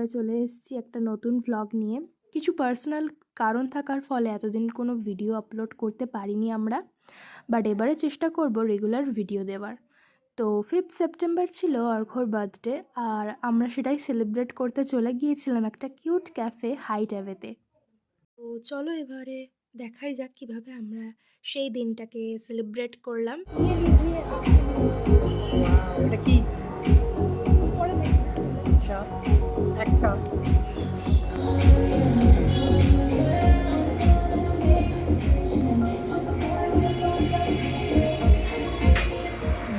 তারপরে চলে এসেছি একটা নতুন ভ্লগ নিয়ে। কিছু পার্সোনাল কারণ থাকার ফলে এতদিন কোনো ভিডিও আপলোড করতে পারিনি আমরা, বাট এবারে চেষ্টা করব রেগুলার ভিডিও দেওয়ার। তো 5th সেপ্টেম্বর ছিল অর্ঘ্যর বার্থডে, আর আমরা সেটাই সেলিব্রেট করতে চলে গিয়েছিলাম একটা কিউট ক্যাফে হাইট অ্যাভেতে। তো চলো এবারে দেখাই যাক কীভাবে আমরা সেই দিনটাকে সেলিব্রেট করলাম। এটা কি? আচ্ছা, একটা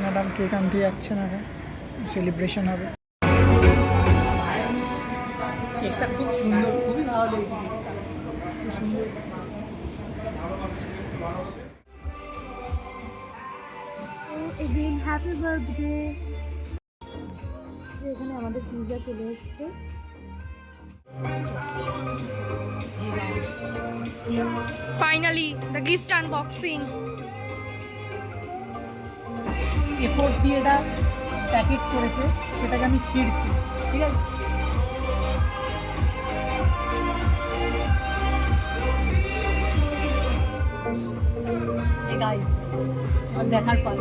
ম্যাডাম কেক আনতে যাচ্ছে না, সেলিব্রেশন হবে। কেকটা খুব সুন্দর, খুবই ভালো লেগেছে কেকটা, খুব সুন্দর। Again happy birthday. এখানে আমাদের পিৎজা চলে এসেছে। Finally the gift unboxing. Effort দিয়ে এটা প্যাকেট করেছে, সেটাকে আমি ছিঁড়ছি, ঠিক আছে? এই গাইস, আর দেখার পাল।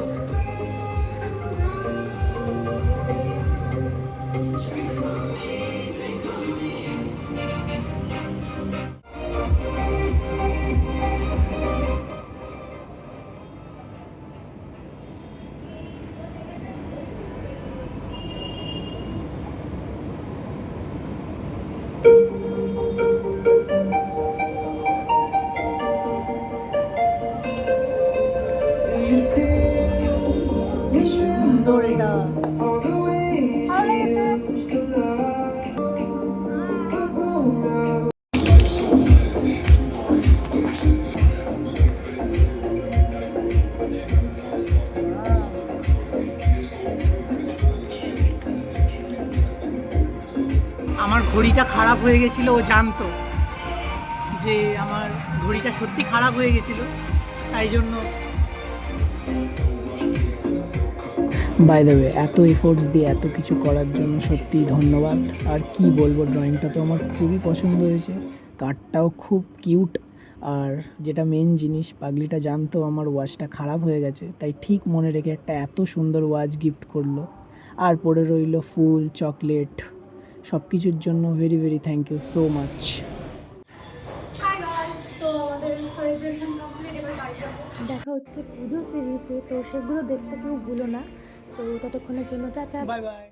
সুন্দর এটা। আমার ঘড়িটা খারাপ হয়ে গেছিল, ও জানতো যে আমার ঘড়িটা সত্যি খারাপ হয়ে গেছিল, তাই জন্য। বাই দ্য ওয়ে, এত এফোর্টস দিয়ে এত কিছু করার জন্য সত্যিই ধন্যবাদ। আর কি বলবো, ড্রয়িংটা তো আমার খুবই পছন্দ হয়েছে, কার্ডটাও খুব কিউট। আর যেটা মেন জিনিস, পাগলিটা জানতো আমার ওয়াচটা খারাপ হয়ে গেছে, তাই ঠিক মনে রেখে একটা এত সুন্দর ওয়াচ গিফট করলো। আর পড়ে রইল ফুল, চকলেট, সব কিছুর জন্য very very thank you so much. দেখা হচ্ছে পুজো সিরিজে, তো সেগুলো দেখতে কেউ ভুলো না। তো ততক্ষণের জন্য টাটা, বাই বাই।